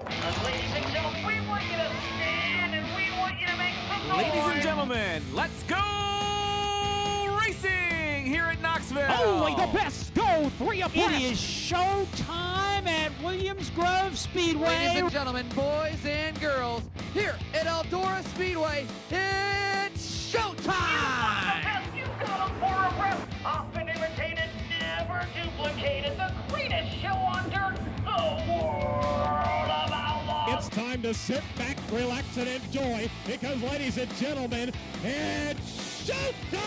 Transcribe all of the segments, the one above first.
Ladies and gentlemen, we want you to stand and we want you to make some noise. Ladies and gentlemen, let's go racing here at Knoxville. Only the best go three abreast. It is show time at Williams Grove Speedway. Ladies and gentlemen, boys and girls, here at Eldora Speedway, it's showtime! You got 'em for a rep. Often imitated, never duplicated. The greatest show on dirt, the world of outlaws. It's time to sit back, relax, and enjoy because, ladies and gentlemen, it's showtime!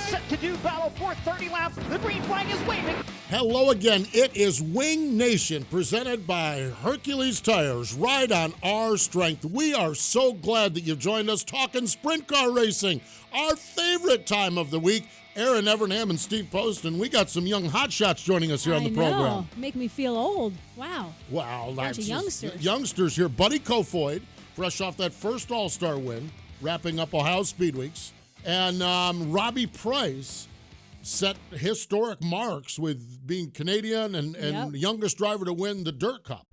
Set to do battle for 30 laps. The green flag is waving. Hello again. It is Wing Nation presented by Hercules Tires. Ride on our strength. We are so glad that you've joined us talking sprint car racing, our favorite time of the week. Erin, Evernham, and Steve Poston. We got some young hotshots joining us here on the program. Make me feel old. Wow. Wow, Bunch of youngsters. Youngsters here. Buddy Kofoid, fresh off that first All-Star win, wrapping up Ohio Speed Weeks. And Robbie Price set historic marks with being Canadian and youngest driver to win the Dirt Cup.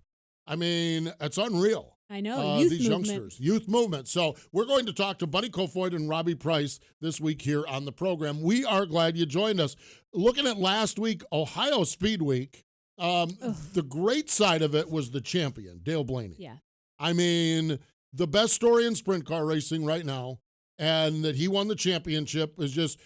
I mean, it's unreal. I know, youth these movement. youngsters, youth movement. So we're going to talk to Buddy Kofoid and Robbie Price this week here on the program. We are glad you joined us. Looking at last week, Ohio Speed Week, the great side of it was the champion, Dale Blaney. Yeah. I mean, the best story in sprint car racing right now, and that he won the championship is just,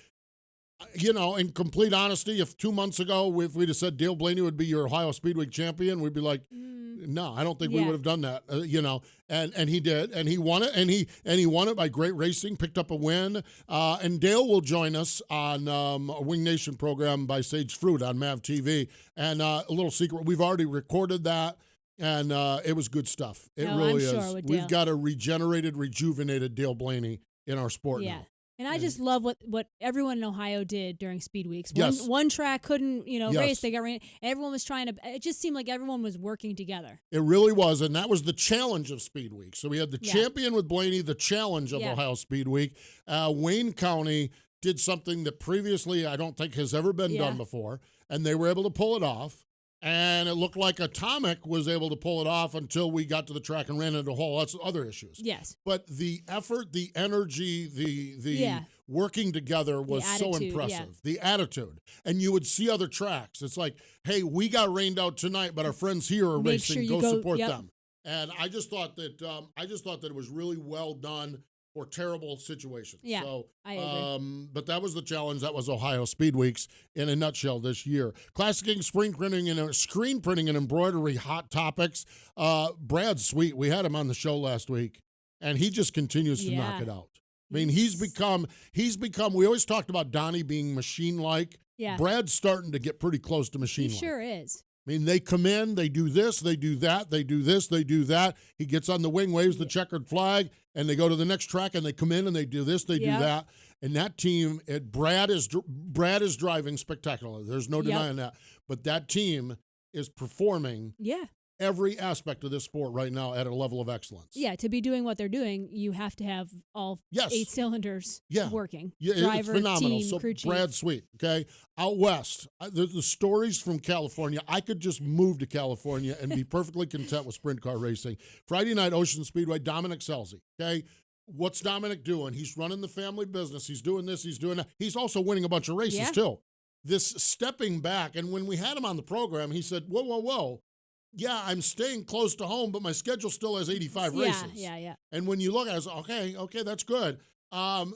you know, in complete honesty, if 2 months ago, if we'd have said Dale Blaney would be your Ohio Speed Week champion, we'd be like, no, I don't think we would have done that, you know, and he did, and he won it, and he won it by great racing, picked up a win, and Dale will join us on a Wing Nation program by Sage Fruit on MAV TV, and a little secret, we've already recorded that, and it was good stuff. It really is. Sure We've got a rejuvenated Dale Blaney in our sport now. And I just love what everyone in Ohio did during Speed Weeks. Yes. One track couldn't, Yes. race. They got ran. Everyone was trying to. It just seemed like everyone was working together. It really was, and that was the challenge of Speed Week. So we had the champion with Blaney, the challenge of Ohio Speed Week. Wayne County did something that previously I don't think has ever been done before, and they were able to pull it off. And it looked like Atomic was able to pull it off until we got to the track and ran into a hole. That's other issues. Yes. But the effort, the energy, the working together was so impressive. The attitude. And you would see other tracks. It's like, hey, we got rained out tonight, but our friends here are racing. Sure go support them. And I just thought that it was really well done for terrible situations. Yeah, so, I agree. But that was the challenge. That was Ohio Speed Weeks in a nutshell this year. Classic King screen printing and embroidery hot topics. Brad's sweet. We had him on the show last week, and he just continues to knock it out. I mean, he's become, we always talked about Donnie being machine-like. Yeah. Brad's starting to get pretty close to machine-like. He sure is. I mean, they come in, they do this, they do that, they do this, they do that. He gets on the wing, waves the checkered flag, and they go to the next track, and they come in and they do this, they do that. And that team, Brad is driving spectacular. There's no denying that. But that team is performing every aspect of this sport right now at a level of excellence. Yeah, to be doing what they're doing, you have to have all 8 cylinders working. Yeah, driver, it's phenomenal. team, So crew chief. Brad's sweet, okay? Out west, the stories from California. I could just move to California and be perfectly content with sprint car racing. Friday night, Ocean Speedway, Dominic Scelzi, okay? What's Dominic doing? He's running the family business. He's doing this, he's doing that. He's also winning a bunch of races, too. This stepping back, and when we had him on the program, he said, whoa. Yeah, I'm staying close to home, but my schedule still has 85 races. Yeah. And when you look at it, I was okay, that's good. And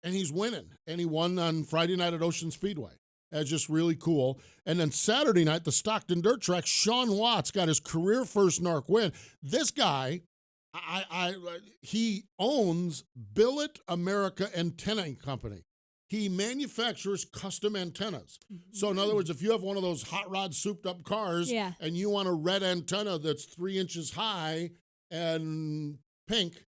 he's winning. And he won on Friday night at Ocean Speedway. That's just really cool. And then Saturday night, the Stockton Dirt Track, Sean Watts got his career first NARC win. This guy, he owns Billet America Antenna Company. He manufactures custom antennas. So in other words, if you have one of those hot rod souped up cars and you want a red antenna that's 3 inches high and pink,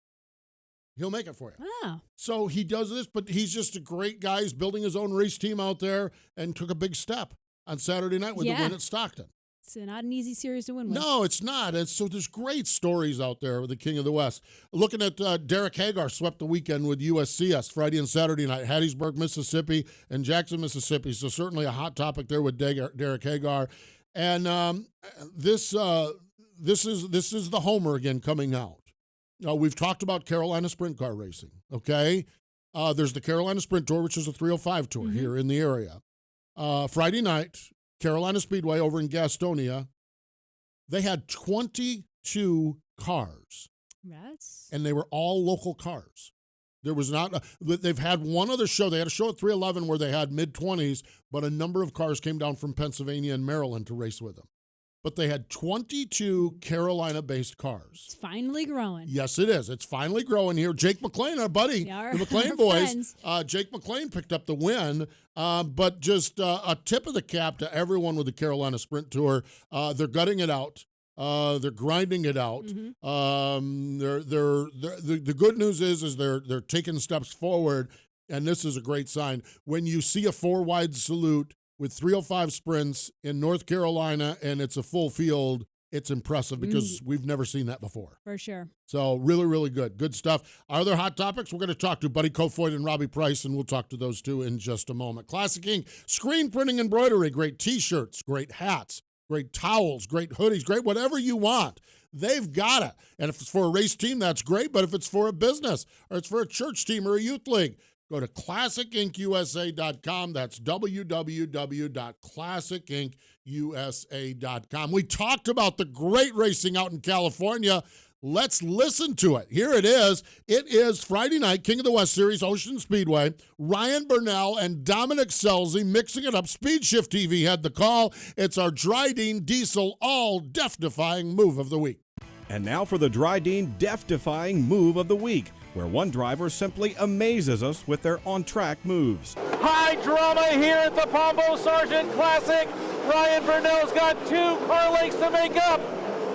he'll make it for you. Oh. So he does this, but he's just a great guy. He's building his own race team out there and took a big step on Saturday night with the win at Stockton. It's not an easy series to win with. No, it's not. And so there's great stories out there with the King of the West. Looking at Derek Hagar swept the weekend with USCS Friday and Saturday night, Hattiesburg, Mississippi, and Jackson, Mississippi. So certainly a hot topic there with Derek Hagar. And this this is the homer again coming out. We've talked about Carolina Sprint Car Racing, okay? There's the Carolina Sprint Tour, which is a 305 tour here in the area. Friday night, Carolina Speedway over in Gastonia, they had 22 cars. Yes. And they were all local cars. There was not, they've had one other show. They had a show at 311 where they had mid-20s, but a number of cars came down from Pennsylvania and Maryland to race with them. But they had 22 Carolina-based cars. It's finally growing. Yes, it is. It's finally growing here. Jake McLean, our buddy, the McLean boys. Jake McLean picked up the win. But just a tip of the cap to everyone with the Carolina Sprint Tour. They're gutting it out. They're grinding it out. The good news is they're taking steps forward, and this is a great sign. When you see a 4-wide salute with 305 sprints in North Carolina and it's a full field, it's impressive because we've never seen that before. For sure. So really, really good. Good stuff. Are there hot topics? We're going to talk to Buddy Kofoid and Robbie Price, and we'll talk to those two in just a moment. Classic Ink, screen printing embroidery, great T-shirts, great hats, great towels, great hoodies, great whatever you want. They've got it. And if it's for a race team, that's great. But if it's for a business or it's for a church team or a youth league, go to ClassicInkUSA.com. That's www.ClassicInkUSA.com. We talked about the great racing out in California. Let's listen to it. Here it is. It is Friday night, King of the West Series, Ocean Speedway. Ryan Burnell and Dominic Selzy mixing it up. Speed Shift TV had the call. It's our Dryden Diesel all death-defying move of the week. And now for the Dryden death-defying move of the week, where one driver simply amazes us with their on-track moves. High drama here at the Pombo Sargent Classic. Ryan Burnell's got 2 car lengths to make up.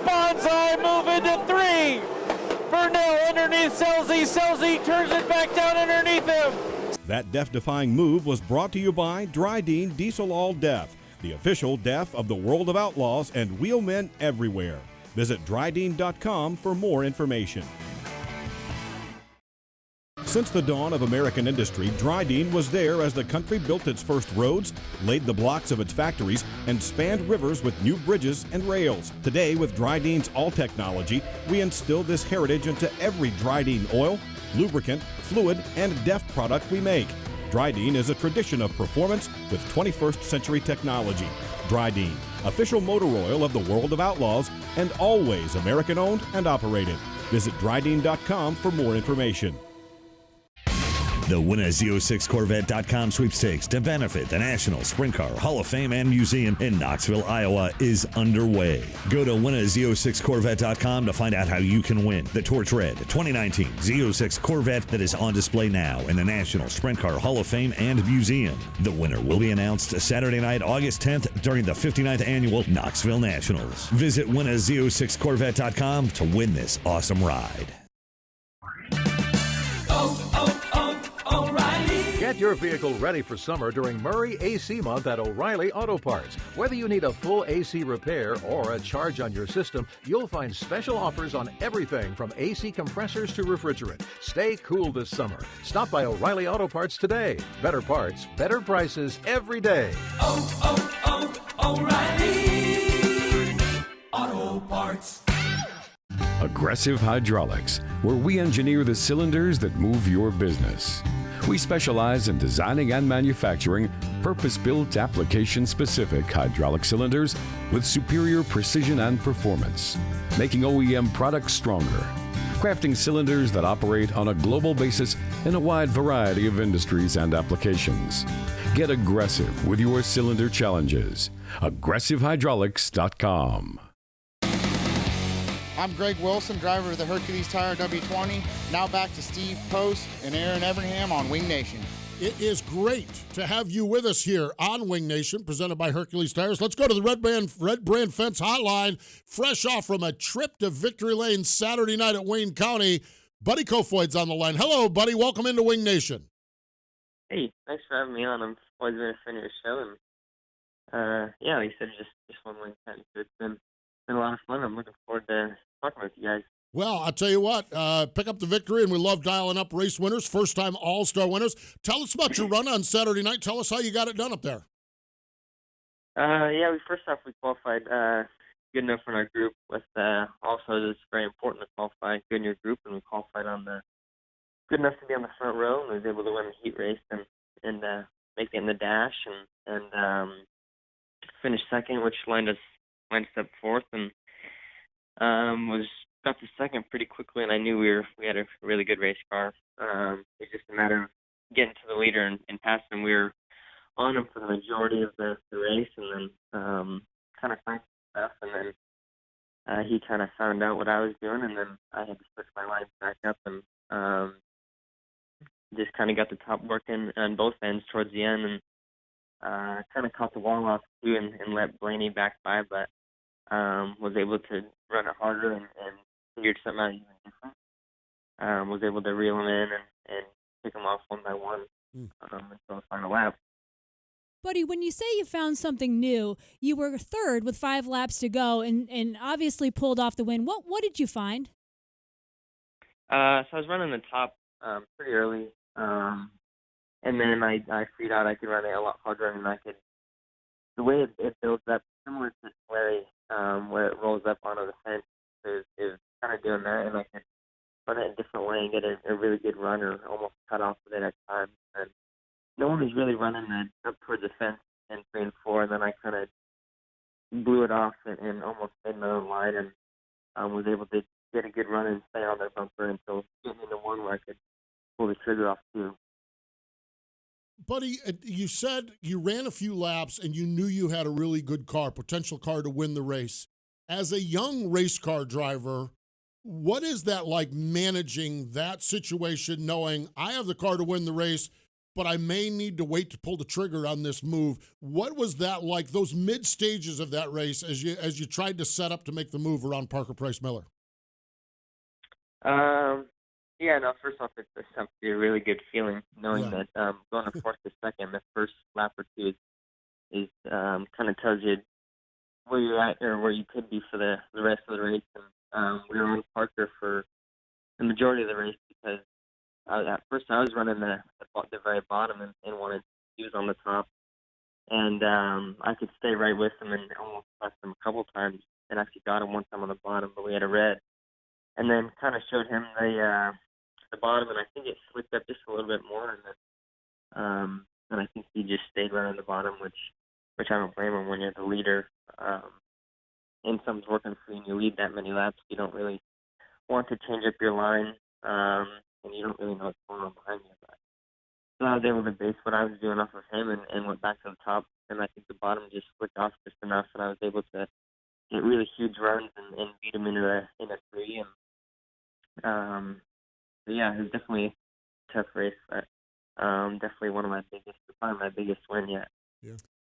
Bonsai move into 3. Burnell underneath Selzy. Selzy turns it back down underneath him. That death-defying move was brought to you by Dryden Diesel All Death, the official death of the world of outlaws and wheelmen everywhere. Visit Dryden.com for more information. Since the dawn of American industry, Dryden was there as the country built its first roads, laid the blocks of its factories, and spanned rivers with new bridges and rails. Today, with Dryden's all technology, we instill this heritage into every Dryden oil, lubricant, fluid, and DEF product we make. Dryden is a tradition of performance with 21st century technology. Dryden, official motor oil of the world of outlaws, and always American owned and operated. Visit Dryden.com for more information. The Win a Z06 Corvette.com sweepstakes to benefit the National Sprint Car Hall of Fame and Museum in Knoxville, Iowa is underway. Go to WinAZ06Corvette.com to find out how you can win the Torch Red 2019 Z06 Corvette that is on display now in the National Sprint Car Hall of Fame and Museum. The winner will be announced Saturday night, August 10th during the 59th Annual Knoxville Nationals. Visit WinAZ06Corvette.com to win this awesome ride. Get your vehicle ready for summer during Murray AC Month at O'Reilly Auto Parts. Whether you need a full AC repair or a charge on your system, you'll find special offers on everything from AC compressors to refrigerant. Stay cool this summer. Stop by O'Reilly Auto Parts today. Better parts, better prices every day. O'Reilly Auto Parts. Aggressive Hydraulics, where we engineer the cylinders that move your business. We specialize in designing and manufacturing purpose-built, application-specific hydraulic cylinders with superior precision and performance, making OEM products stronger, crafting cylinders that operate on a global basis in a wide variety of industries and applications. Get aggressive with your cylinder challenges. AggressiveHydraulics.com. I'm Greg Wilson, driver of the Hercules Tire W20. Now back to Steve Post and Erin Evernham on Wing Nation. It is great to have you with us here on Wing Nation, presented by Hercules Tires. Let's go to the Red Brand Fence Hotline, fresh off from a trip to Victory Lane Saturday night at Wayne County. Buddy Kofoid's on the line. Hello, buddy. Welcome into Wing Nation. Hey, thanks for having me on. I'm always been a fan of your show, and like you said, just one Wing time. So it's been a lot of fun. I'm looking forward to talking with you guys. Well, I'll tell you what, pick up the victory, and we love dialing up race winners, first-time All-Star winners. Tell us about your run on Saturday night. Tell us how you got it done up there. We qualified good enough in our group. With also, it's very important to qualify good in your group, and we qualified on the good enough to be on the front row, and was able to win the heat race and make it in the dash and finish second, which lined us up fourth, and got to second pretty quickly, and I knew we had a really good race car. It's just a matter of getting to the leader and passing him. We were on him for the majority of the race, and then kind of find stuff, and then he kind of found out what I was doing, and then I had to switch my lines back up and just kind of got the top working on both ends towards the end, and kind of caught the wall off too and let Blaney back by, but was able to run it harder and figured something out even different. Was able to reel him in and pick him off one by one until the final lap. Buddy, when you say you found something new, you were third with 5 laps to go and obviously pulled off the win. What did you find? So I was running the top pretty early, and then I figured out I could run it a lot harder, and the way it builds up, similar to Larry, where it rolls up onto the fence, is kind of doing that, and I could run it a different way and get a really good run or almost cut off with it at times. And no one was really running up towards the fence in 3 and 4, and then I kind of blew it off and almost made my own line and was able to get a good run and stay on their bumper until getting into one where I could pull the trigger off too. Buddy, you said you ran a few laps and you knew you had a really good car, potential car to win the race. As a young race car driver, what is that like, managing that situation, knowing I have the car to win the race, but I may need to wait to pull the trigger on this move? What was that like, those mid stages of that race as you tried to set up to make the move around Parker Price Miller? Yeah, no, first off, it's a really good feeling knowing that going to fourth to second, the first lap or two is kind of tells you where you're at or where you could be for the rest of the race. And we were on Parker for the majority of the race because at first I was running the very bottom and wanted he was on the top. And I could stay right with him and almost left him a couple times and actually got him one time on the bottom, but we had a red. And then kind of showed him the bottom, and I think it slipped up just a little bit more, and I think he just stayed right on the bottom, which I don't blame him when you're the leader, and something's working for you and you lead that many laps. You don't really want to change up your line, and you don't really know what's going on behind you. But so I was able to base what I was doing off of him and went back to the top, and I think the bottom just flicked off just enough, and I was able to get really huge runs and beat him in a 3, and yeah, it was definitely a tough race, but definitely one of my biggest, probably my biggest win yet. Yeah.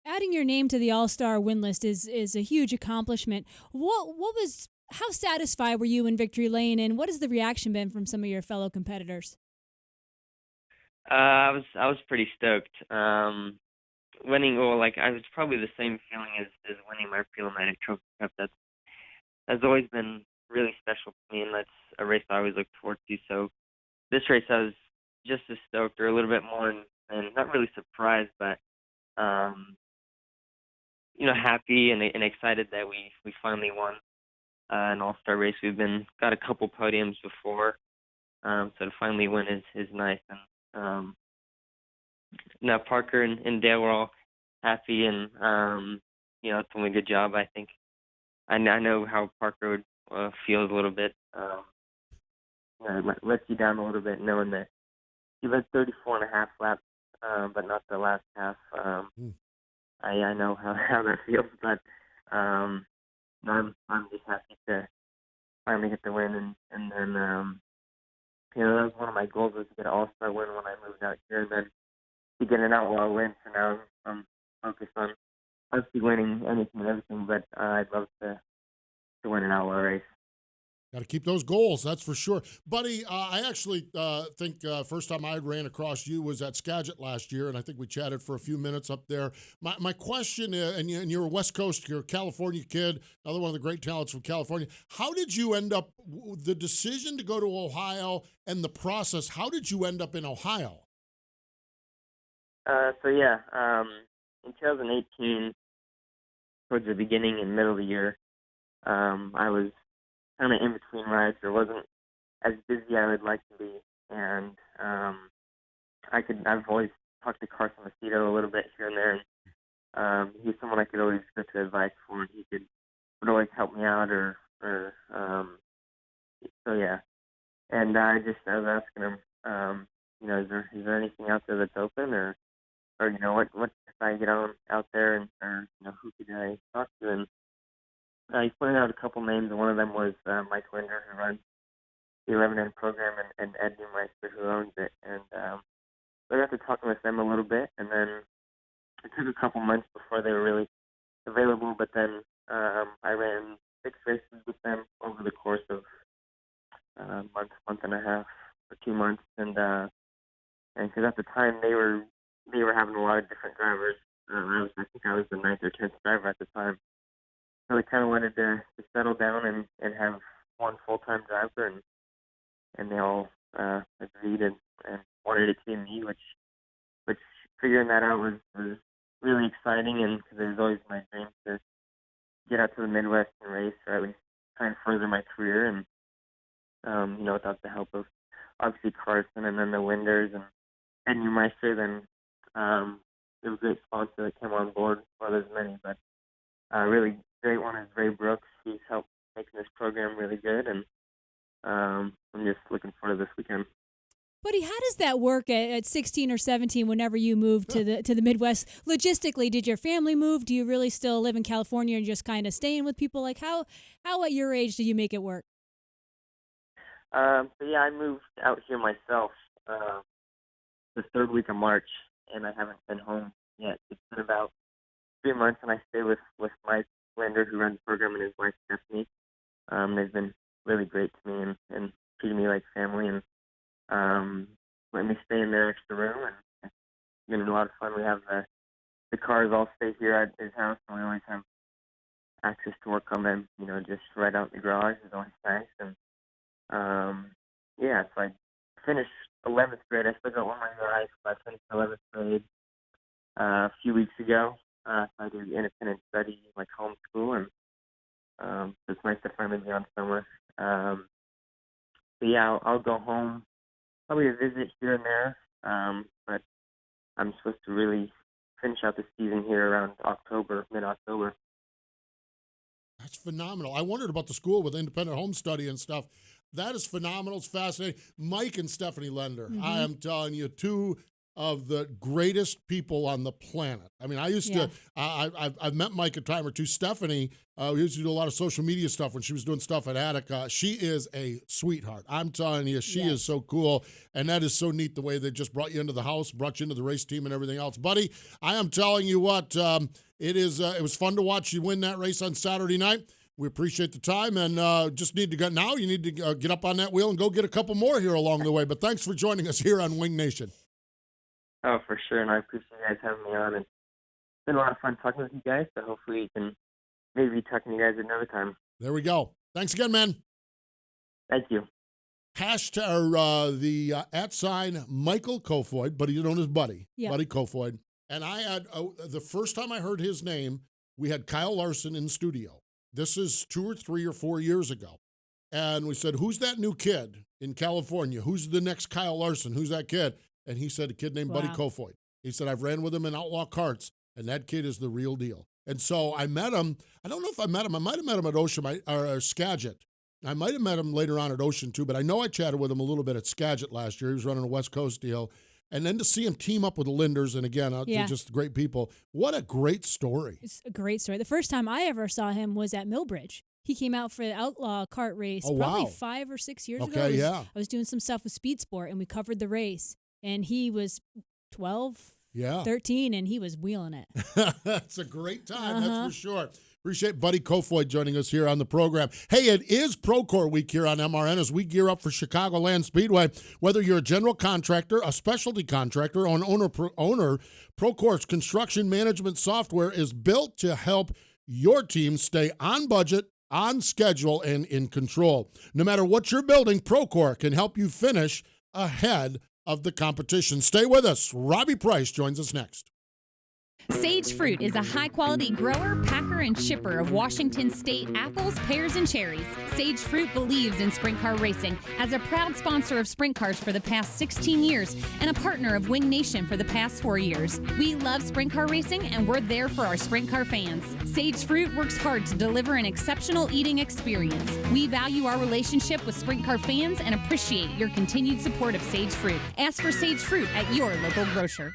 Adding your name to the All-Star win list is a huge accomplishment. How satisfied were you in victory lane, and what has the reaction been from some of your fellow competitors? I was pretty stoked. Winning, I was probably the same feeling as winning my Pre-Atlantic Trophy Cup. That's always been really special to me, and that's a race I always look forward to. So this race I was just as stoked, or a little bit more, and not really surprised, but happy and excited that we finally won an All-Star race. We've got a couple podiums before, so to finally win is nice. And now Parker and Dale were all happy, and it's doing a good job. I think I know how Parker would feel a little bit. It lets you down a little bit knowing that he led 34.5 laps, but not the last half. I know how that feels, but I'm just happy to finally get the win, and then that was one of my goals, was to get an All-Star win when I moved out here, and then to get an outlaw win. So now I'm focused on obviously winning anything and everything, but I'd love to win an outlaw race. Got to keep those goals, that's for sure. Buddy, I actually think first time I ran across you was at Skagit last year, and I think we chatted for a few minutes up there. My question, and you're a West Coast, you're a California kid, another one of the great talents from California. How did you end up, the decision to go to Ohio and the process, how did you end up in Ohio? In 2018, towards the beginning and middle of the year, I was kind of in between rides. There wasn't as busy as I would like to be, and I've always talked to Carson Macedo a little bit here and there. And, he's someone I could always go to advice for, and he would always help me out, so yeah. And I was asking him, is there anything out there that's open, or what if I get out there, and who could I talk to? And he pointed out a couple names, and one of them was Mike Linder, who runs the Evernham program, and Ed Neumeister, who owns it. And I got to talking with them a little bit, and then it took a couple months before they were really available. But then I ran 6 races with them over the course of month and a half or 2 months, and because at the time they were having a lot of different drivers. I think I was the 9th or 10th driver at the time. So they kind of wanted to settle down and have one full-time driver, and they all agreed and wanted it to be me, which figuring that out was really exciting, and because it was always my dream to get out to the Midwest and race, or at least try and further my career, and without the help of obviously Carson and then the Linders and Ed Neumeister, then it was a great sponsor that came on board. Well, there's many, but really great one is Ray Brooks. He's helped making this program really good, and I'm just looking forward to this weekend. Buddy, how does that work at 16 or 17 whenever you moved to the Midwest? Logistically, did your family move? Do you really still live in California and just kind of staying with people? Like, how at your age do you make it work? I moved out here myself the 3rd week of March, and I haven't been home yet. It's been about 3 months, and I stay with Mike Linder, who runs the program, and his wife, Stephanie. They've been really great to me and treated me like family, and let me stay in their extra room, and it's been a lot of fun. We have the cars all stay here at his house, and we always have access to work on them, just right out in the garage. It's always nice, and so I finished 11th grade. I still got one more year of high school. I finished 11th grade a few weeks ago. I did independent study, like homeschool, and it's nice to finally be on summer. I'll go home, probably a visit here and there, but I'm supposed to really finish out the season here around mid-October. That's phenomenal. I wondered about the school with independent home study and stuff. That is phenomenal. It's fascinating. Mike and Stephanie Linder, I am telling you, 2 of the greatest people on the planet. I mean, I used to, I've met Mike a time or two. Stephanie, we used to do a lot of social media stuff when she was doing stuff at Attica. She is a sweetheart. I'm telling you, she is so cool. And that is so neat the way they just brought you into the house, brought you into the race team and everything else. Buddy, I am telling you what, it was fun to watch you win that race on Saturday night. We appreciate the time, and just need to go now. You need to get up on that wheel and go get a couple more here along the way. But thanks for joining us here on Wing Nation. Oh, for sure, and I appreciate you guys having me on. And it's been a lot of fun talking with you guys, so hopefully we can maybe be talking to you guys another time. There we go. Thanks again, man. Thank you. Hashtag the @ Michael Kofoid, but he's known as Buddy. Buddy Kofoid. And I had, the first time I heard his name, we had Kyle Larson in studio. This is 2 or 3 or 4 years ago. And we said, who's that new kid in California? Who's the next Kyle Larson? Who's that kid? And he said, a kid named Buddy Kofoid. He said, I've ran with him in Outlaw Karts, and that kid is the real deal. And so I met him. I don't know if I met him. I might have met him at Ocean or Skagit. I might have met him later on at Ocean, too, but I know I chatted with him a little bit at Skagit last year. He was running a West Coast deal. And then to see him team up with the Linders, and again, they're just great people. What a great story. It's a great story. The first time I ever saw him was at Millbridge. He came out for the Outlaw Kart race probably 5 or 6 years ago. I was doing some stuff with Speed Sport, and we covered the race. And he was 12, 13, and he was wheeling it. That's a great time, that's for sure. Appreciate Buddy Kofoid joining us here on the program. Hey, it is Procore Week here on MRN as we gear up for Chicagoland Speedway. Whether you're a general contractor, a specialty contractor, or an owner, Procore's construction management software is built to help your team stay on budget, on schedule, and in control. No matter what you're building, Procore can help you finish ahead of the competition. Stay with us. Robbie Price joins us next. Sage Fruit is a high-quality grower, packer, and shipper of Washington State apples, pears, and cherries. Sage Fruit believes in sprint car racing as a proud sponsor of sprint cars for the past 16 years and a partner of Wing Nation for the past 4 years. We love sprint car racing, and we're there for our sprint car fans. Sage Fruit works hard to deliver an exceptional eating experience. We value our relationship with sprint car fans and appreciate your continued support of Sage Fruit. Ask for Sage Fruit at your local grocer.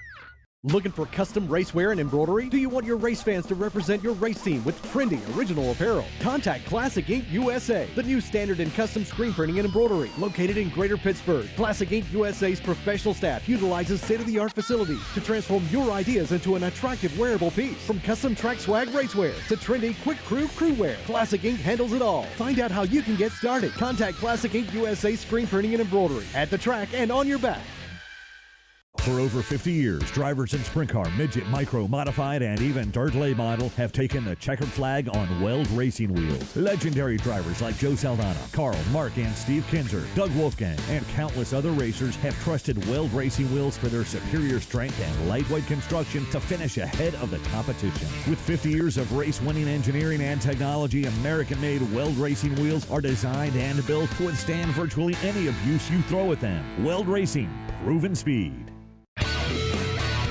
Looking for custom racewear and embroidery? Do you want your race fans to represent your race team with trendy original apparel? Contact Classic Ink USA, the new standard in custom screen printing and embroidery. Located in Greater Pittsburgh, Classic Ink USA's professional staff utilizes state-of-the-art facilities to transform your ideas into an attractive wearable piece. From custom track swag racewear to trendy quick crew wear, Classic Ink handles it all. Find out how you can get started. Contact Classic Ink USA screen printing and embroidery at the track and on your back. For over 50 years, drivers in sprint car, midget, micro, modified, and even dirt lay model have taken the checkered flag on Weld racing wheels. Legendary drivers like Joe Saldana, Carl, Mark, and Steve Kinzer, Doug Wolfgang, and countless other racers have trusted Weld racing wheels for their superior strength and lightweight construction to finish ahead of the competition. With 50 years of race-winning engineering and technology, American-made Weld racing wheels are designed and built to withstand virtually any abuse you throw at them. Weld Racing, proven speed.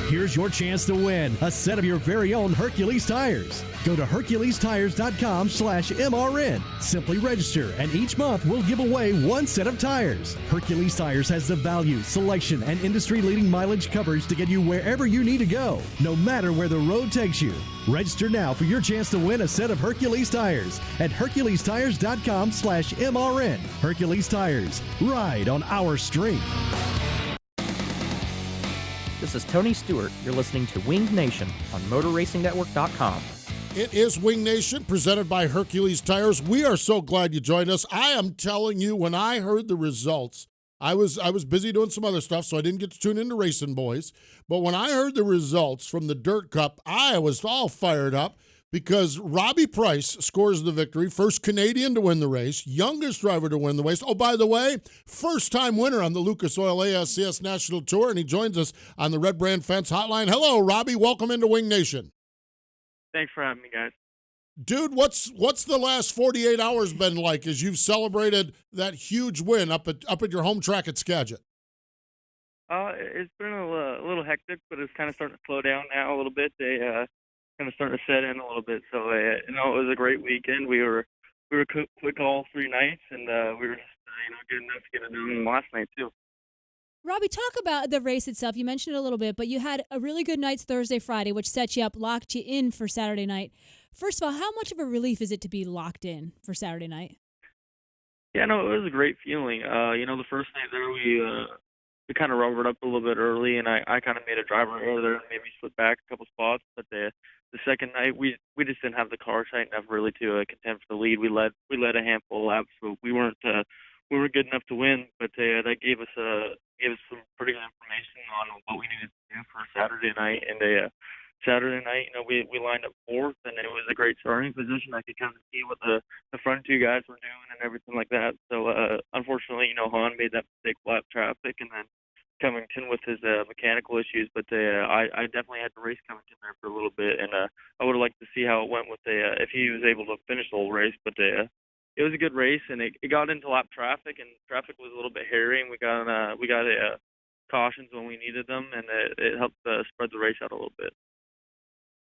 Here's your chance to win a set of your very own Hercules tires. Go to HerculesTires.com/MRN. Simply register, and each month we'll give away one set of tires. Hercules Tires has the value, selection, and industry-leading mileage coverage to get you wherever you need to go, no matter where the road takes you. Register now for your chance to win a set of Hercules tires at HerculesTires.com/MRN. Hercules Tires. Ride on our street. This is Tony Stewart. You're listening to Winged Nation on MotorRacingNetwork.com. It is Wing Nation, presented by Hercules Tires. We are so glad you joined us. I am telling you, when I heard the results, I was busy doing some other stuff, so I didn't get to tune into Racing Boys. But when I heard the results from the Dirt Cup, I was all fired up because Robbie Price scores the victory, first Canadian to win the race, youngest driver to win the race. Oh, by the way, first-time winner on the Lucas Oil ASCS National Tour, and he joins us on the Red Brand Fence Hotline. Hello, Robbie. Welcome into Wing Nation. Thanks for having me, guys. Dude, what's the last 48 hours been like as you've celebrated that huge win up at your home track at Skagit? It's been a little hectic, but it's kind of starting to slow down now a little bit. They kind of starting to set in a little bit. So it was a great weekend. We were quick all 3 nights, and we were good enough to get it done last night too. Robbie, talk about the race itself. You mentioned it a little bit, but you had a really good nights Thursday, Friday, which set you up, locked you in for Saturday night. First of all, how much of a relief is it to be locked in for Saturday night? Yeah, no, it was a great feeling. The first night there, we kind of rubbered up a little bit early, and I kind of made a driver error there and maybe slip back a couple spots. But the second night, we just didn't have the car tight enough really to contend for the lead. We led a handful of laps, so we weren't good enough to win. But that gave us some pretty good information on what we needed to do for Saturday night. And Saturday night, we lined up fourth, and it was a great starting position. I could kind of see what the front two guys were doing and everything like that. So unfortunately, Han made that mistake lap traffic, and then Covington with his mechanical issues. But I definitely had to race Covington there for a little bit, and I would have liked to see how it went with if he was able to finish the whole race. But it was a good race, and it got into lap traffic, and traffic was a little bit hairy, and we got cautions when we needed them, and it helped spread the race out a little bit.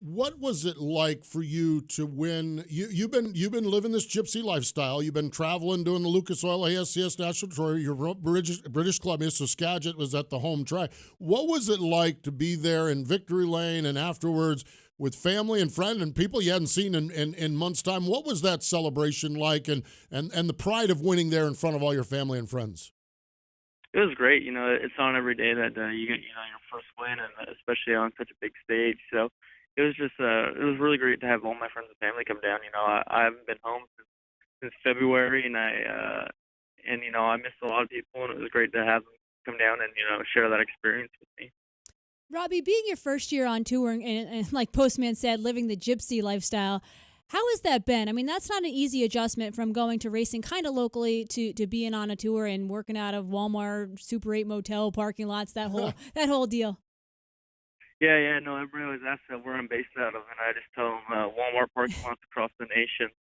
What was it like for you to win? You've been living this gypsy lifestyle. You've been traveling, doing the Lucas Oil ASCS National Tour. You're British Columbia, so Skagit was at the home track. What was it like to be there in Victory Lane and afterwards with family and friends and people you hadn't seen in months' time? What was that celebration like, and the pride of winning there in front of all your family and friends? It was great. It's on every day that you get your first win, and especially on such a big stage. So it was just it was really great to have all my friends and family come down. I haven't been home since February, and I missed a lot of people, and it was great to have them come down and share that experience with me. Robbie, being your first year on tour and like Postman said, living the gypsy lifestyle, how has that been? I mean, that's not an easy adjustment from going to racing kind of locally to being on a tour and working out of Walmart, Super 8 motel parking lots, that whole deal. Yeah, no, everybody always asks where I'm based out of, and I just tell them Walmart parking lots across the nation.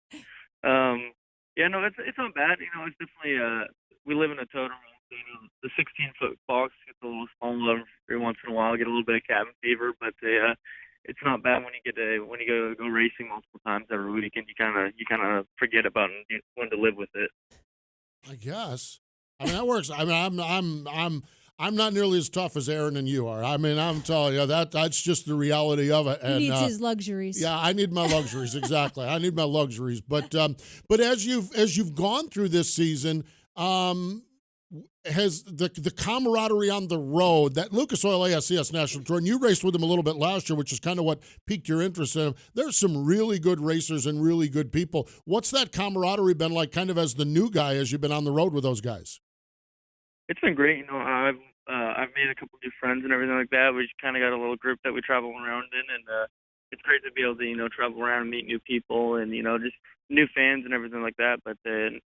Yeah, no, it's not bad. You know, it's definitely we live in a totem. So, you know, the 16-foot box gets a little small every once in a while. Get a little bit of cabin fever, but it's not bad when you go racing multiple times every week, and you kind of forget about it and learn to live with it. I guess. I mean, that works. I mean, I'm not nearly as tough as Erin and you are. I mean, I'm telling you that's just the reality of it. And, he needs his luxuries. Yeah, I need my luxuries. Exactly, I need my luxuries. But as you've gone through this season, has the camaraderie on the road, that Lucas Oil ASCS National Tour, and you raced with him a little bit last year, which is kind of what piqued your interest in him. There's some really good racers and really good people. What's that camaraderie been like, kind of as the new guy, as you've been on the road with those guys? It's been great. You know, I've made a couple new friends and everything like that. We just kind of got a little group that we travel around in, and it's great to be able to travel around and meet new people and just new fans and everything like that. But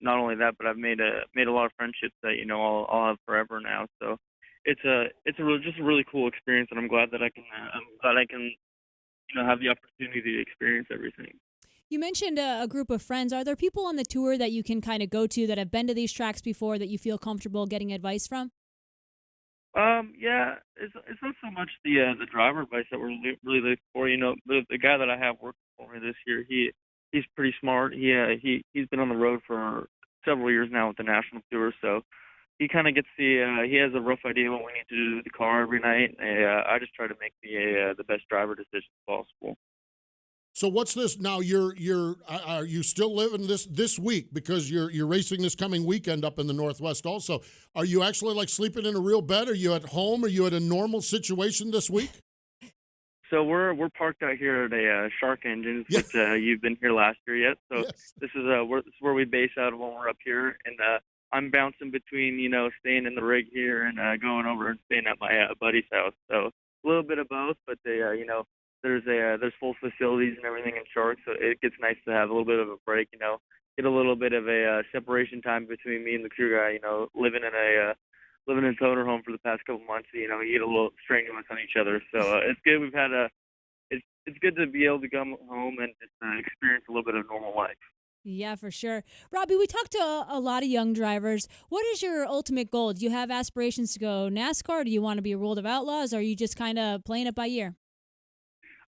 not only that, but I've made a lot of friendships that I'll have forever now. So it's just a really cool experience, and I'm glad that I can have the opportunity to experience everything. You mentioned a group of friends. Are there people on the tour that you can kind of go to that have been to these tracks before that you feel comfortable getting advice from? Yeah, it's not so much the driver advice that we're really looking for. The guy that I have working for me this year, he's pretty smart. He's been on the road for several years now with the national tour, so he kind of gets he has a rough idea what we need to do with the car every night. I just try to make the best driver decisions possible. So what's this now? Are you still living this week, because you're racing this coming weekend up in the Northwest also? Are you actually like sleeping in a real bed? Are you at home? Are you at a normal situation this week? So we're parked out here at a Shark Engines, which you've been here last year yet. So yes. This is where we base out of when we're up here, and I'm bouncing between staying in the rig here and going over and staying at my buddy's house. So a little bit of both, but there's full facilities and everything in Shark, so it gets nice to have a little bit of a break. Get a little bit of a separation time between me and the crew guy. Living in a motorhome for the past couple months, you get a little strenuous on each other. So it's good. We've had it's good to be able to come home and just experience a little bit of normal life. Yeah, for sure. Robbie, we talked to a lot of young drivers. What is your ultimate goal? Do you have aspirations to go NASCAR? Do you want to be a World of Outlaws? Or are you just kind of playing it by ear?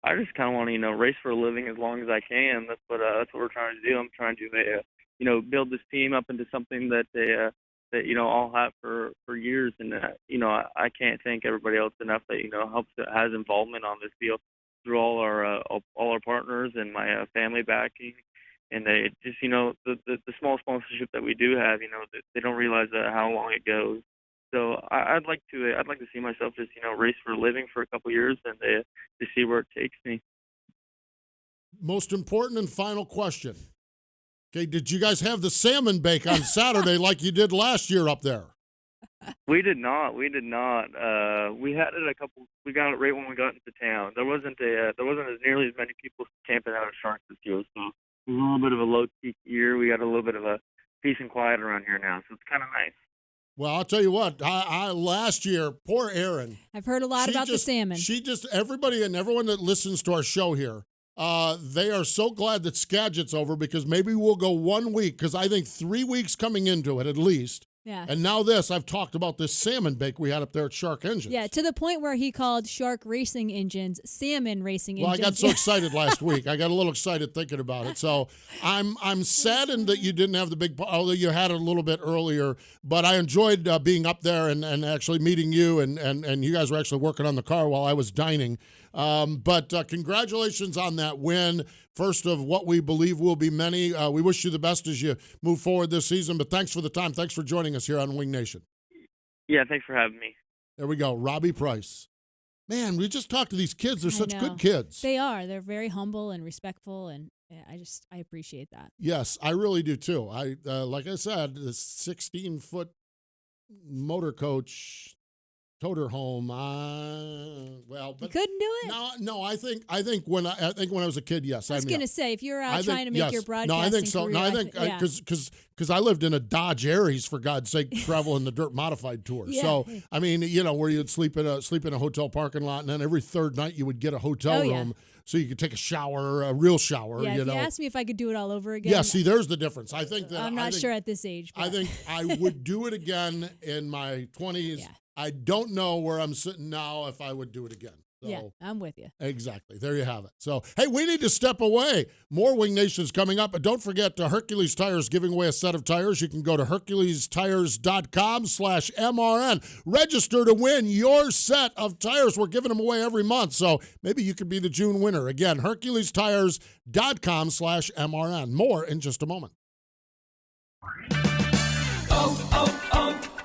I just kind of want to, race for a living as long as I can. That's what we're trying to do. I'm trying to, build this team up into something that I'll have for years. And I can't thank everybody else enough that has involvement on this deal through all our partners and my family backing. And they just, the small sponsorship that we do have, they don't realize how long it goes. So I'd like to see myself just race for a living for a couple years and to see where it takes me. Most important and final question. Okay, did you guys have the salmon bake on Saturday like you did last year up there? We did not. We had it we got it right when we got into town. There wasn't as nearly as many people camping out at Shark this year, so it was a little bit of a low peak year. We got a little bit of a peace and quiet around here now, so it's kind of nice. Well, I'll tell you what, I last year, poor Erin. I've heard a lot about the salmon. Everybody and everyone that listens to our show here, they are so glad that Skagit's over, because maybe we'll go 1 week, because I think 3 weeks coming into it at least. Yeah. And now I've talked about this salmon bake we had up there at Shark Engines. Yeah, to the point where he called Shark Racing Engines salmon racing engines. Well, I got so excited last week. I got a little excited thinking about it. So I'm saddened that you didn't have the big, although you had it a little bit earlier. But I enjoyed being up there and actually meeting you, and you guys were actually working on the car while I was dining. But congratulations on that win. First of what we believe will be many. We wish you the best as you move forward this season, but thanks for the time. Thanks for joining us here on Wing Nation. Yeah, thanks for having me. There we go. Robbie Price. Man, we just talked to these kids. They're such good kids. They are. They're very humble and respectful, and I appreciate that. Yes, I really do too. Like I said, the 16-foot motor coach, Towed her home. Well, but you couldn't do it. No. I think when I was a kid, yes. I was gonna say if you're out trying to make your broadcasting I think so. career, No, I think because I lived in a Dodge Aries, for God's sake, traveling the dirt modified tour. Yeah. So I mean, where you'd sleep in a hotel parking lot, and then every third night you would get a hotel room. So you could take a shower, a real shower. Yeah, if you asked me if I could do it all over again. Yeah, see, there's the difference. I think that I'm not sure at this age. But. I think I would do it again in my 20s. Yeah. I don't know where I'm sitting now if I would do it again. So, yeah, I'm with you. Exactly. There you have it. So, hey, we need to step away. More Wing Nation's coming up. But don't forget, Hercules Tires giving away a set of tires. You can go to HerculesTires.com/MRN. Register to win your set of tires. We're giving them away every month. So maybe you could be the June winner. Again, HerculesTires.com/MRN. More in just a moment.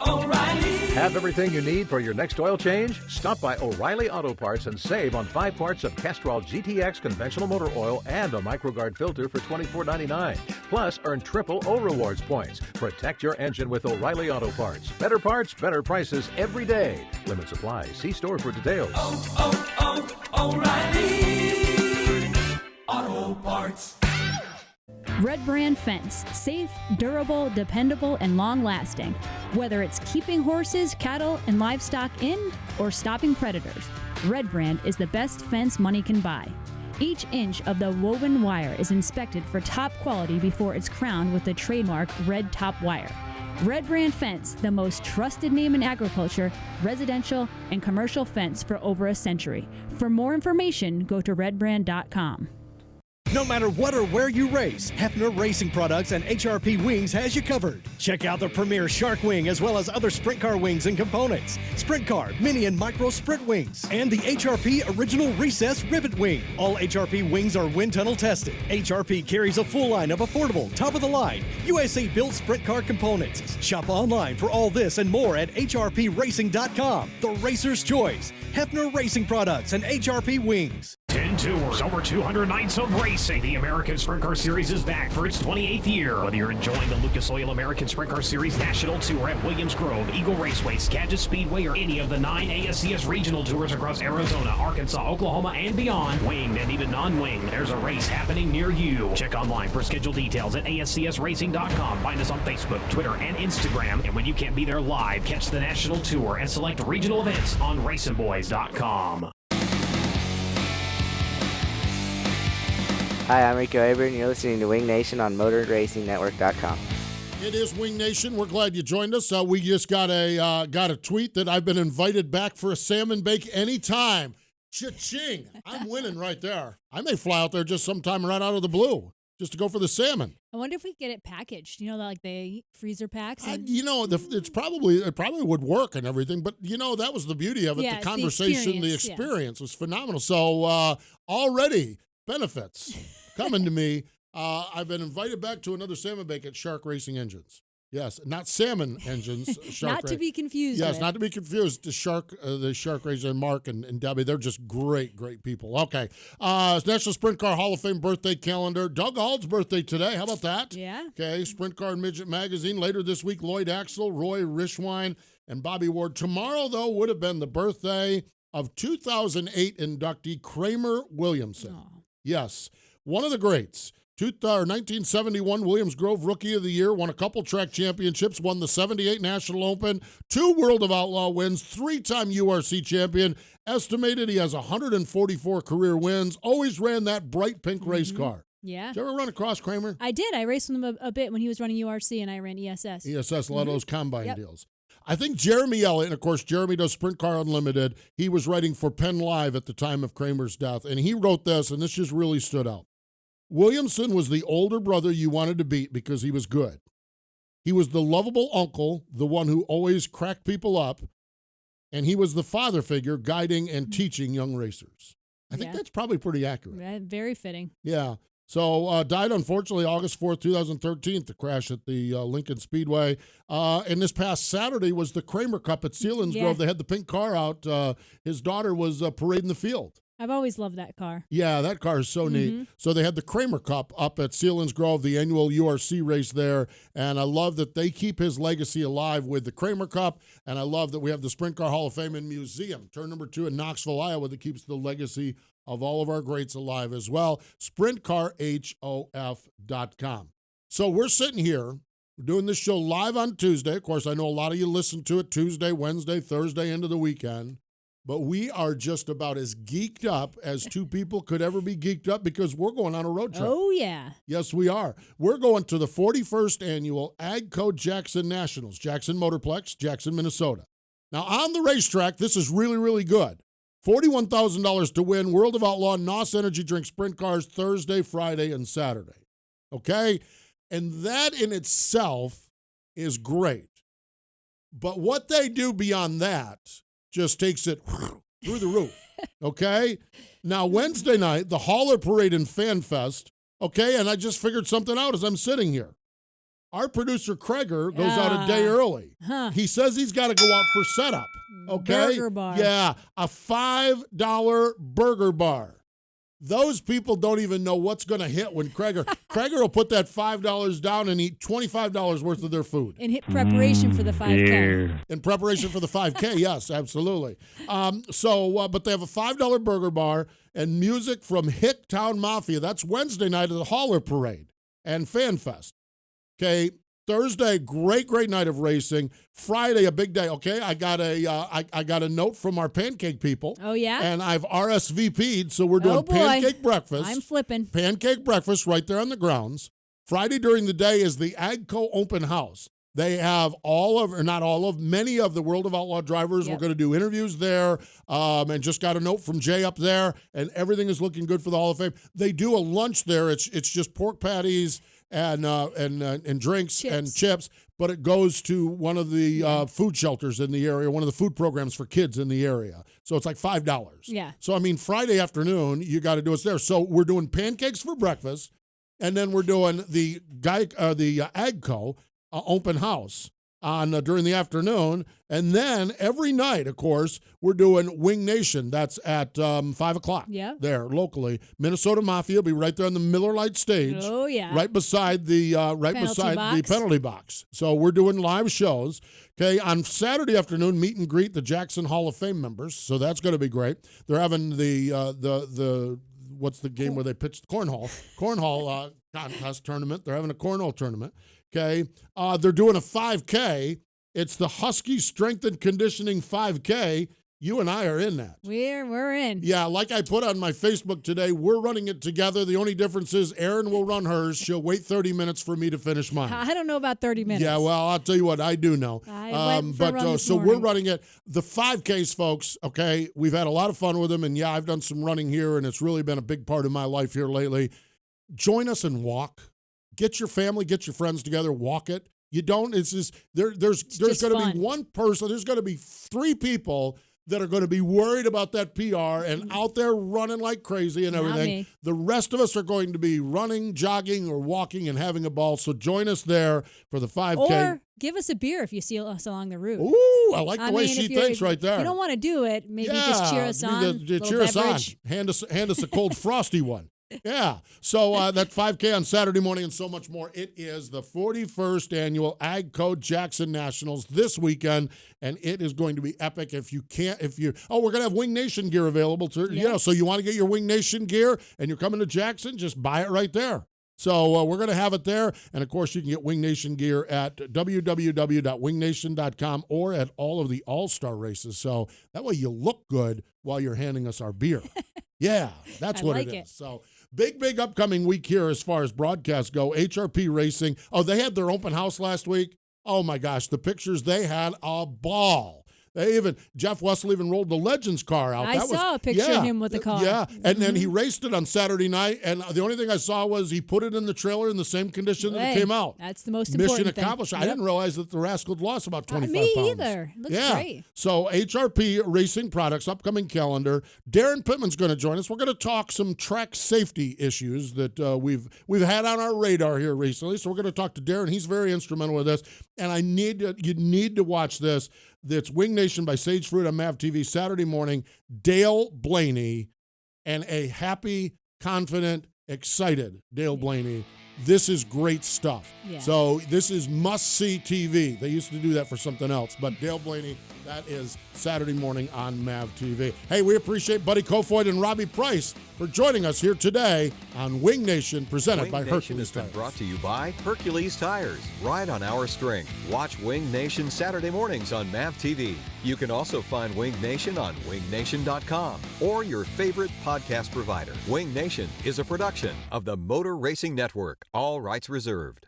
O'Reilly. Have everything you need for your next oil change? Stop by O'Reilly Auto Parts and save on 5 parts of Castrol GTX conventional motor oil and a MicroGuard filter for $24.99. Plus, earn triple O Rewards points. Protect your engine with O'Reilly Auto Parts. Better parts, better prices every day. Limit supply. See store for details. O'Reilly Auto Parts. Red Brand Fence. Safe, durable, dependable, and long-lasting. Whether it's keeping horses, cattle, and livestock in or stopping predators, Red Brand is the best fence money can buy. Each inch of the woven wire is inspected for top quality before it's crowned with the trademark Red Top Wire. Red Brand Fence, the most trusted name in agriculture, residential, and commercial fence for over a century. For more information, go to redbrand.com. No matter what or where you race, Hefner Racing Products and HRP Wings has you covered. Check out the premier Shark Wing as well as other Sprint Car wings and components. Sprint Car, Mini and Micro Sprint wings. And the HRP Original Recess Rivet Wing. All HRP wings are wind tunnel tested. HRP carries a full line of affordable, top-of-the-line, USA-built Sprint Car components. Shop online for all this and more at HRPRacing.com. The Racer's Choice. Hefner Racing Products and HRP Wings. 10 tours, over 200 nights of racing. The American Sprint Car Series is back for its 28th year. Whether you're enjoying the Lucas Oil American Sprint Car Series National Tour at Williams Grove, Eagle Raceway, Skagit Speedway, or any of the 9 ASCS regional tours across Arizona, Arkansas, Oklahoma, and beyond, winged and even non-winged, there's a race happening near you. Check online for scheduled details at ASCSRacing.com. Find us on Facebook, Twitter, and Instagram. And when you can't be there live, catch the National Tour and select regional events on RacingBoys.com. Hi, I'm Rico Erin. You're listening to Wing Nation on MotorRacingNetwork.com. It is Wing Nation. We're glad you joined us. We just got a tweet that I've been invited back for a salmon bake anytime. Cha-ching! I'm winning right there. I may fly out there just sometime right out of the blue just to go for the salmon. I wonder if we get it packaged. Like the freezer packs. It probably would work and everything. But that was the beauty of it. Yeah, the conversation, the experience was phenomenal. So already. Benefits coming to me. I've been invited back to another salmon bake at Shark Racing Engines. Yes, not salmon engines. Not to be confused. Yes, not to be confused. The Shark Racing, Mark and Debbie, they're just great people. Okay, National Sprint Car Hall of Fame birthday calendar. Doug Ald's birthday today. How about that? Yeah. Okay, Sprint Car and Midget Magazine. Later this week, Lloyd Axel, Roy Rishwine, and Bobby Ward. Tomorrow, though, would have been the birthday of 2008 inductee Kramer Williamson. Oh. Yes, one of the greats. 1971 Williams Grove Rookie of the Year, won a couple track championships, won the 78 National Open, 2 World of Outlaw wins, 3-time URC champion. Estimated he has 144 career wins. Always ran that bright pink race car. Yeah. Did you ever run across Kramer? I did. I raced with him a bit when he was running URC, and I ran ESS. ESS, a lot of those combine deals. I think Jeremy Elliott, and of course Jeremy does Sprint Car Unlimited, he was writing for Penn Live at the time of Kramer's death, and he wrote this, and this just really stood out. Williamson was the older brother you wanted to beat because he was good. He was the lovable uncle, the one who always cracked people up, and he was the father figure guiding and teaching young racers. I think that's probably pretty accurate. Very fitting. Yeah. So died, unfortunately, August 4th, 2013, the crash at the Lincoln Speedway. And this past Saturday was the Kramer Cup at Selinsgrove. They had the pink car out. His daughter was parading the field. I've always loved that car. Yeah, that car is so neat. So they had the Kramer Cup up at Sealands Grove, the annual URC race there, and I love that they keep his legacy alive with the Kramer Cup, and I love that we have the Sprint Car Hall of Fame and Museum, turn number 2 in Knoxville, Iowa, that keeps the legacy of all of our greats alive as well. SprintCarHof.com. So we're sitting here. We're doing this show live on Tuesday. Of course, I know a lot of you listen to it Tuesday, Wednesday, Thursday, into the weekend. But we are just about as geeked up as two people could ever be geeked up because we're going on a road trip. Oh, yeah. Yes, we are. We're going to the 41st Annual AGCO Jackson Nationals, Jackson Motorplex, Jackson, Minnesota. Now, on the racetrack, this is really, really good. $41,000 to win World of Outlaw NOS Energy Drink Sprint Cars Thursday, Friday, and Saturday. Okay? And that in itself is great. But what they do beyond that just takes it through the roof. Okay? Now, Wednesday night, the Hauler Parade and Fan Fest. Okay? And I just figured something out as I'm sitting here. Our producer, Kreger, goes out a day early. He says he's got to go out for setup. Okay? Burger bar. Yeah, a $5 burger bar. Those people don't even know what's going to hit when Kreger will put that $5 down and eat $25 worth of their food. In preparation for the 5K. Yeah. In preparation for the 5K, yes, absolutely. But they have a $5 burger bar and music from Hicktown Mafia. That's Wednesday night at the Hauler Parade and Fan Fest. Okay, Thursday, great night of racing. Friday, a big day. Okay, I got a note from our pancake people. Oh, yeah? And I've RSVP'd, so we're doing pancake breakfast. I'm flipping. Pancake breakfast right there on the grounds. Friday during the day is the AGCO Open House. They have many of the World of Outlaw drivers. Yep. We're going to do interviews there, and just got a note from Jay up there, and everything is looking good for the Hall of Fame. They do a lunch there. It's just pork patties and drinks and chips, but it goes to one of the food shelters in the area, one of the food programs for kids in the area. So it's like $5. Yeah. So, I mean, Friday afternoon, you got to do us there. So we're doing pancakes for breakfast, and then we're doing the AGCO open house during the afternoon. And then every night, of course, we're doing Wing Nation. That's at 5 o'clock there locally. Minnesota Mafia will be right there on the Miller Lite stage. Oh, yeah. Right beside the penalty box. So we're doing live shows. Okay, on Saturday afternoon, meet and greet the Jackson Hall of Fame members. So that's going to be great. They're having the what's the game where they pitch the cornhole contest tournament. They're having a cornhole tournament. Okay, they're doing a 5K. It's the Husky Strength and Conditioning 5K. You and I are in that. We're in. Yeah, like I put on my Facebook today, we're running it together. The only difference is Erin will run hers. She'll wait 30 minutes for me to finish mine. I don't know about 30 minutes. Yeah, well, I'll tell you what, I do know. So we're running it. The 5Ks, folks, okay, we've had a lot of fun with them, and yeah, I've done some running here, and it's really been a big part of my life here lately. Join us and walk. Get your family, get your friends together, walk it. You don't, it's just, there's going to be one person, there's going to be 3 people that are going to be worried about that PR and out there running like crazy and everything. The rest of us are going to be running, jogging, or walking and having a ball. So join us there for the 5K. Or give us a beer if you see us along the route. Ooh, I like the way she thinks right there. If you don't want to do it, maybe just cheer us on. Cheer us on. Hand us a cold frosty one. Yeah. So that 5K on Saturday morning and so much more. It is the 41st Annual AGCO Jackson Nationals this weekend, and it is going to be epic. We're going to have Wing Nation gear available too. Yeah. So you want to get your Wing Nation gear and you're coming to Jackson, just buy it right there. So we're going to have it there. And, of course, you can get Wing Nation gear at www.wingnation.com or at all of the all-star races. So that way you look good while you're handing us our beer. Yeah, that's what it is. So big upcoming week here as far as broadcasts go. HRP Racing. Oh, they had their open house last week. Oh, my gosh, the pictures, they had a ball. Jeff Wessel even rolled the Legends car out. I saw a picture of him with the car. Yeah, and then he raced it on Saturday night, and the only thing I saw was he put it in the trailer in the same condition that it came out. That's the most important thing. Mission accomplished. Yep. I didn't realize that the rascal lost about 25 me pounds. Me either. Looks great. So HRP Racing Products, upcoming calendar. Darren Pittman's going to join us. We're going to talk some track safety issues that we've had on our radar here recently. So we're going to talk to Darren. He's very instrumental with this, and you need to watch this. That's Wing Nation by Sage Fruit on MAV TV Saturday morning. Dale Blaney and a happy, confident, excited Dale Blaney. This is great stuff. Yeah. So this is must-see TV. They used to do that for something else, but Dale Blaney, that is Saturday morning on MAV TV. Hey, we appreciate Buddy Kofoid and Robbie Price for joining us here today on Wing Nation, presented by Hercules Tires. Brought to you by Hercules Tires. Ride on our strength. Watch Wing Nation Saturday mornings on MAV TV. You can also find Wing Nation on wingnation.com or your favorite podcast provider. Wing Nation is a production of the Motor Racing Network. All rights reserved.